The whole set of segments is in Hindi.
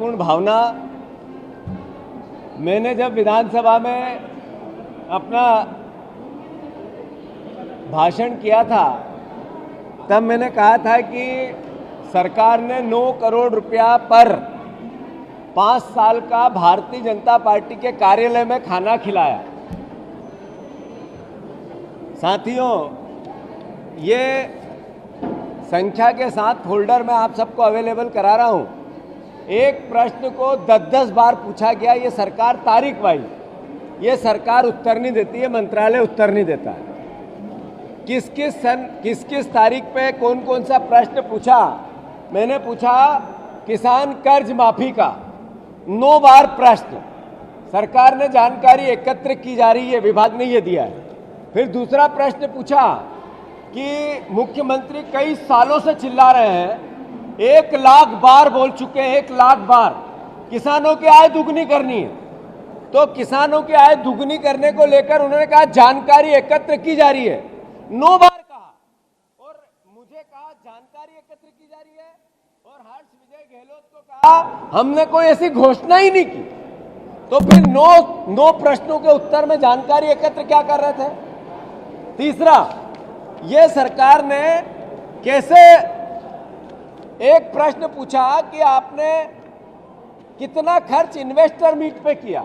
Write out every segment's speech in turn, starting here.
शांतिपूर्ण भावना। मैंने जब विधानसभा में अपना भाषण किया था तब मैंने कहा था कि सरकार ने 9 करोड़ रुपया पर 5 साल का भारतीय जनता पार्टी के कार्यालय में खाना खिलाया। साथियों, ये संख्या के साथ फोल्डर में आप सबको अवेलेबल करा रहा हूं। एक प्रश्न को 10-10 बार पूछा गया। ये सरकार तारीख वाइज, ये सरकार उत्तर नहीं देती है, मंत्रालय उत्तर नहीं देता है। किस किस तारीख पे कौन कौन सा प्रश्न पूछा। मैंने पूछा किसान कर्ज माफी का 9 बार प्रश्न। सरकार ने जानकारी एकत्र की जा रही है, विभाग ने ये दिया है। फिर दूसरा प्रश्न पूछा कि मुख्यमंत्री कई सालों से चिल्ला रहे हैं, 1 लाख बार बोल चुके हैं, 1 लाख बार किसानों की आय दुगनी करनी है। तो किसानों की आय दुगनी करने को लेकर उन्होंने कहा जानकारी एकत्र की जा रही है। 9 बार कहा और मुझे कहा जानकारी एकत्र की जा रही है, और हर्ष विजय गहलोत को कहा हमने कोई ऐसी घोषणा ही नहीं की। तो फिर 9 प्रश्नों के उत्तर में जानकारी एकत्र क्या कर रहे थे। तीसरा, ये सरकार ने कैसे एक प्रश्न पूछा कि आपने कितना खर्च इन्वेस्टर मीट पे किया,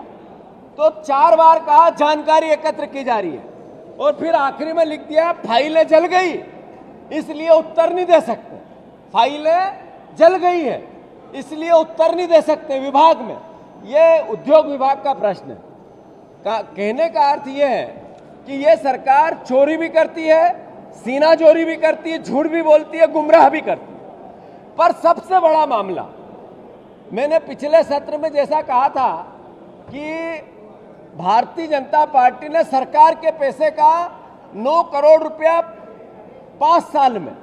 तो 4 बार कहा जानकारी एकत्र की जा रही है, और फिर आखिरी में लिख दिया फाइलें जल गई इसलिए उत्तर नहीं दे सकते। फाइलें जल गई है इसलिए उत्तर नहीं दे सकते विभाग में। ये उद्योग विभाग का प्रश्न है। कहने का अर्थ यह है कि ये सरकार चोरी भी करती है, सीना चोरी भी करती है, झूठ भी बोलती है, गुमराह भी करती है। पर सबसे बड़ा मामला, मैंने पिछले सत्र में जैसा कहा था कि भारतीय जनता पार्टी ने सरकार के पैसे का 9 करोड़ रुपया 5 साल में,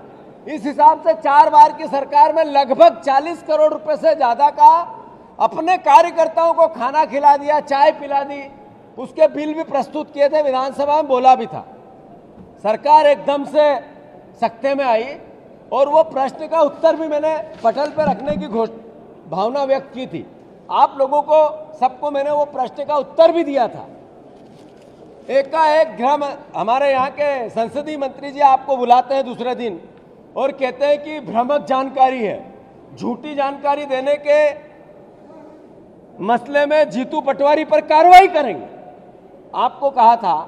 इस हिसाब से 4 बार की सरकार में लगभग 40 करोड़ रुपए से ज्यादा का अपने कार्यकर्ताओं को खाना खिला दिया, चाय पिला दी। उसके बिल भी प्रस्तुत किए थे, विधानसभा में बोला भी था। सरकार एकदम से सख्ते में आई और वो प्रश्न का उत्तर भी मैंने पटल पर रखने की भावना व्यक्त की थी। आप लोगों को सबको मैंने वो प्रश्न का उत्तर भी दिया था। एकाएक हमारे यहाँ के संसदीय मंत्री जी आपको बुलाते हैं दूसरे दिन और कहते हैं कि भ्रामक जानकारी है, झूठी जानकारी देने के मसले में जीतू पटवारी पर कार्रवाई करेंगे, आपको कहा था।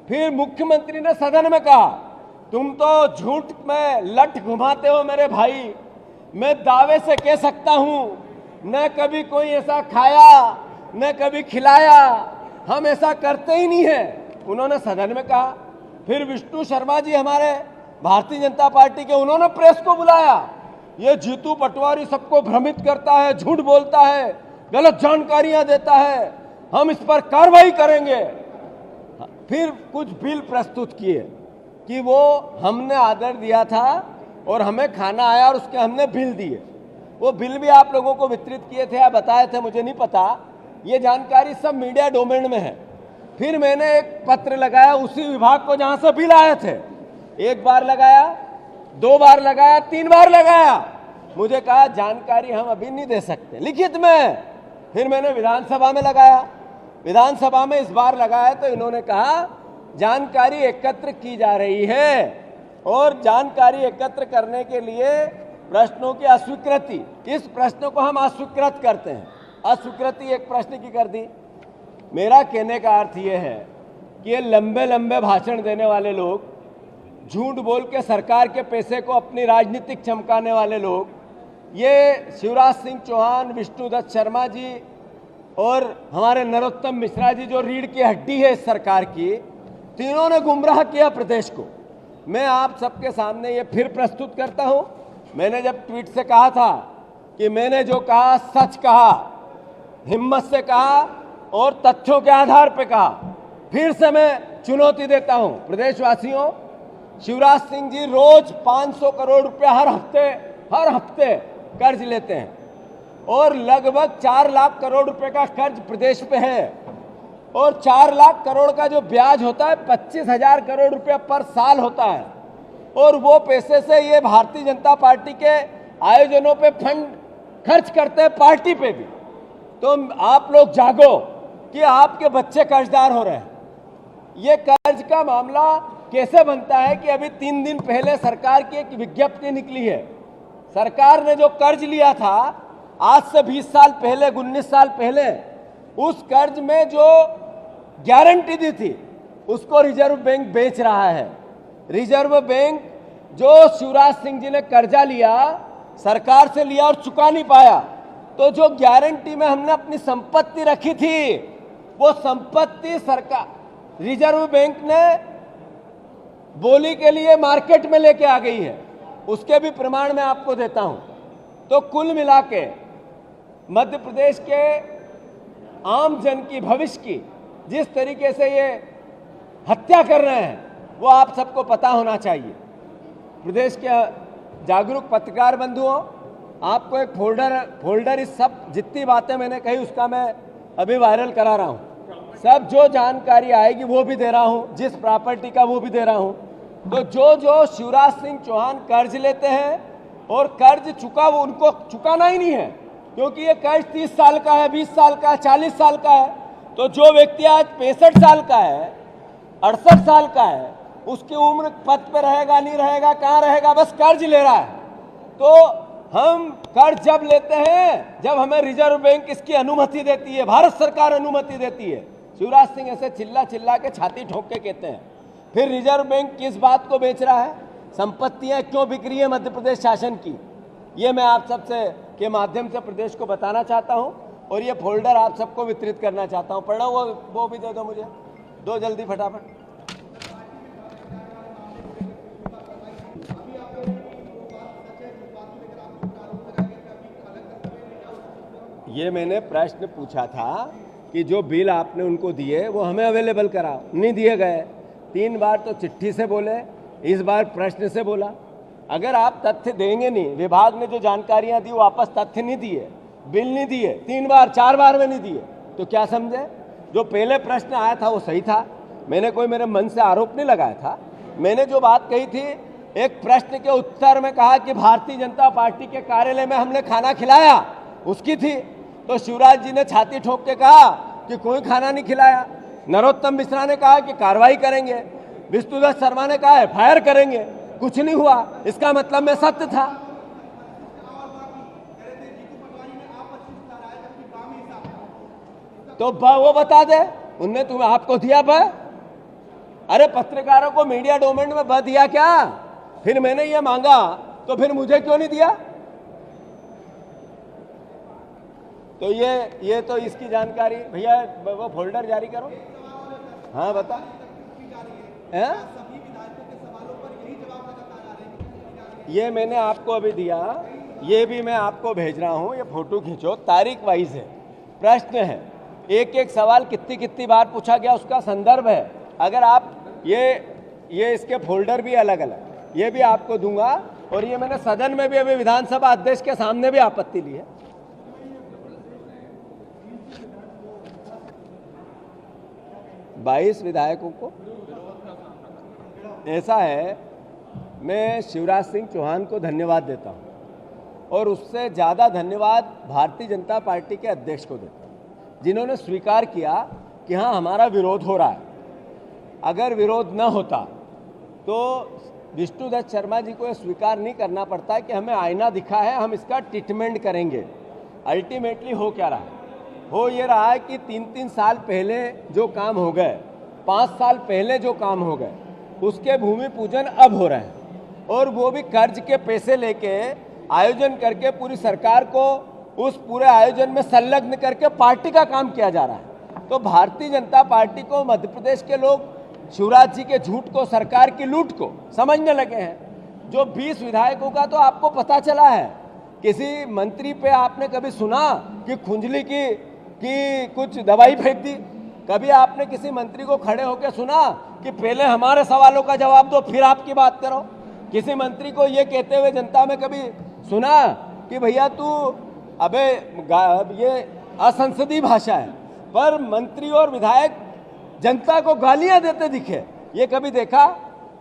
फिर मुख्यमंत्री ने सदन में कहा तुम तो झूठ में लठ घुमाते हो मेरे भाई, मैं दावे से कह सकता हूं न कभी कोई ऐसा खाया न कभी खिलाया, हम ऐसा करते ही नहीं है, उन्होंने सदन में कहा। फिर विष्णु शर्मा जी हमारे भारतीय जनता पार्टी के, उन्होंने प्रेस को बुलाया, ये जीतू पटवारी सबको भ्रमित करता है, झूठ बोलता है, गलत जानकारियां देता है, हम इस पर कार्रवाई करेंगे। फिर कुछ बिल प्रस्तुत किए कि वो हमने आर्डर दिया था और हमें खाना आया और उसके हमने बिल दिए। वो बिल भी आप लोगों को वितरित किए थे या बताए थे, मुझे नहीं पता, ये जानकारी सब मीडिया डोमेन में है। फिर मैंने एक पत्र लगाया उसी विभाग को जहां से बिल आए थे, 1 बार लगाया, 2 बार लगाया, 3 बार लगाया। मुझे कहा जानकारी हम अभी नहीं दे सकते लिखित में। फिर मैंने विधानसभा में लगाया, विधानसभा में इस बार लगाया तो इन्होंने कहा जानकारी एकत्र की जा रही है, और जानकारी एकत्र करने के लिए प्रश्नों की अस्वीकृति, इस प्रश्न को हम अस्वीकृत करते हैं। अस्वीकृति एक प्रश्न की कर दी। मेरा कहने का अर्थ यह है कि ये लंबे लंबे भाषण देने वाले लोग, झूठ बोल के सरकार के पैसे को अपनी राजनीतिक चमकाने वाले लोग, ये शिवराज सिंह चौहान, विष्णुदत्त शर्मा जी और हमारे नरोत्तम मिश्रा जी जो रीढ़ की हड्डी है इस सरकार की, तीनों ने गुमराह किया प्रदेश को। मैं आप सबके सामने ये फिर प्रस्तुत करता हूं। मैंने जब ट्वीट से कहा था कि मैंने जो कहा सच कहा, हिम्मत से कहा और तथ्यों के आधार पर कहा, फिर से मैं चुनौती देता हूं प्रदेशवासियों। शिवराज सिंह जी रोज 500 करोड़ रुपया हर हफ्ते कर्ज लेते हैं और लगभग 4 लाख करोड़ रुपए का कर्ज प्रदेश पे है, और 4 लाख करोड़ का जो ब्याज होता है 25,000 करोड़ रुपया पर साल होता है, और वो पैसे से ये भारतीय जनता पार्टी के आयोजनों पे फंड खर्च करते हैं पार्टी पे भी। तो आप लोग जागो कि आपके बच्चे कर्जदार हो रहे हैं। ये कर्ज का मामला कैसे बनता है कि अभी 3 दिन पहले सरकार की एक विज्ञप्ति निकली है। सरकार ने जो कर्ज लिया था आज से 20 साल पहले, 19 साल पहले, उस कर्ज में जो गारंटी दी थी उसको रिजर्व बैंक बेच रहा है। रिजर्व बैंक जो शिवराज सिंह जी ने कर्जा लिया, सरकार से लिया और चुका नहीं पाया, तो जो गारंटी में हमने अपनी संपत्ति रखी थी वो संपत्ति सरकार रिजर्व बैंक ने बोली के लिए मार्केट में लेके आ गई है। उसके भी प्रमाण मैं आपको देता हूं। तो कुल मिला के मध्य प्रदेश के आम जन की, भविष्य की जिस तरीके से ये हत्या कर रहे हैं वो आप सबको पता होना चाहिए। प्रदेश के जागरूक पत्रकार बंधुओं, आपको एक फोल्डर इस सब जितनी बातें मैंने कही उसका मैं अभी वायरल करा रहा हूँ। सब जो जानकारी आएगी वो भी दे रहा हूँ, जिस प्रॉपर्टी का वो भी दे रहा हूँ। तो जो शिवराज सिंह चौहान कर्ज लेते हैं और कर्ज चुका, वो उनको चुकाना ही नहीं है, क्योंकि ये कर्ज 30 साल का है, 20 साल का है, 40 साल का है। तो जो व्यक्ति आज 65 साल का है, 68 साल का है, उसकी उम्र पद पे रहेगा नहीं रहेगा, कहाँ रहेगा, बस कर्ज ले रहा है। तो हम कर्ज जब लेते हैं जब हमें रिजर्व बैंक इसकी अनुमति देती है, भारत सरकार अनुमति देती है। शिवराज सिंह ऐसे चिल्ला चिल्ला के छाती ठोक के कहते हैं। फिर रिजर्व बैंक किस बात को बेच रहा है, संपत्तियां क्यों बिक रही है मध्य प्रदेश शासन की, ये मैं आप सबसे के माध्यम से प्रदेश को बताना चाहता हूं। और ये फोल्डर आप सबको वितरित करना चाहता हूं। पढ़ो, वो भी दे दो मुझे, दो जल्दी फटाफट। ये मैंने प्रश्न पूछा था कि जो बिल आपने उनको दिए वो हमें अवेलेबल कराओ, नहीं दिए गए। 3 बार तो चिट्ठी से बोले, इस बार प्रश्न से बोला। अगर आप तथ्य देंगे नहीं, विभाग ने जो जानकारियां दी वापस तथ्य नहीं दिए, बिल नहीं दिए, 3 बार 4 बार में नहीं दिए, तो क्या समझे? जो पहले प्रश्न आया था वो सही था, मैंने कोई मेरे मन से आरोप नहीं लगाया था। मैंने जो बात कही थी, एक प्रश्न के उत्तर में कहा कि भारतीय जनता पार्टी के कार्यालय में हमने खाना खिलाया, उसकी थी। तो शिवराज जी ने छाती ठोक के कहा कि कोई खाना नहीं खिलाया। नरोत्तम मिश्रा ने कहा कि कार्रवाई करेंगे, विष्णुदत्त शर्मा ने कहा एफआईआर करेंगे, कुछ नहीं हुआ। इसका मतलब मैं सत्य था। तो वो बता दे, उनने तुम्हें आपको दिया ब? अरे पत्रकारों को मीडिया डोमेन में ब दिया क्या? फिर मैंने ये मांगा तो फिर मुझे क्यों नहीं दिया? तो ये तो इसकी जानकारी, भैया वो फोल्डर जारी करो। हाँ बता। ये मैंने आपको अभी दिया, ये भी मैं आपको भेज रहा हूँ। ये फोटो खींचो, तारीख वाइज है, प्रश्न है, एक एक सवाल कितनी बार पूछा गया उसका संदर्भ है। अगर आप ये इसके फोल्डर भी अलग अलग, ये भी आपको दूंगा। और ये मैंने सदन में भी अभी विधानसभा अध्यक्ष के सामने भी आपत्ति ली है। बाईस विधायकों को ऐसा है, मैं शिवराज सिंह चौहान को धन्यवाद देता हूं और उससे ज़्यादा धन्यवाद भारतीय जनता पार्टी के अध्यक्ष को देता हूं, जिन्होंने स्वीकार किया कि हाँ हमारा विरोध हो रहा है। अगर विरोध न होता तो विष्णुदत्त शर्मा जी को यह स्वीकार नहीं करना पड़ता है कि हमें आईना दिखा है, हम इसका ट्रीटमेंट करेंगे। अल्टीमेटली हो क्या रहा है? हो ये रहा है कि 3-3 साल पहले जो काम हो गए, 5 साल पहले जो काम हो गए, उसके भूमि पूजन अब हो रहे हैं। और वो भी कर्ज के पैसे लेके आयोजन करके पूरी सरकार को उस पूरे आयोजन में संलग्न करके पार्टी का काम किया जा रहा है। तो भारतीय जनता पार्टी को, मध्य प्रदेश के लोग शिवराज जी के झूठ को, सरकार की लूट को समझने लगे हैं। जो 20 विधायकों का तो आपको पता चला है। किसी मंत्री पे आपने कभी सुना कि खुंजली की कुछ दवाई फेंक दी? कभी आपने किसी मंत्री को खड़े होकर सुना कि पहले हमारे सवालों का जवाब दो फिर आपकी बात करो? किसी मंत्री को ये कहते हुए जनता में कभी सुना कि भैया तू अबे ये असंसदीय भाषा है? पर मंत्री और विधायक जनता को गालियां देते दिखे, ये कभी देखा?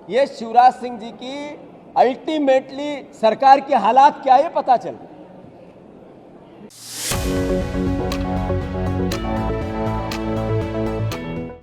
ये शिवराज सिंह जी की अल्टीमेटली सरकार के हालात क्या है पता चल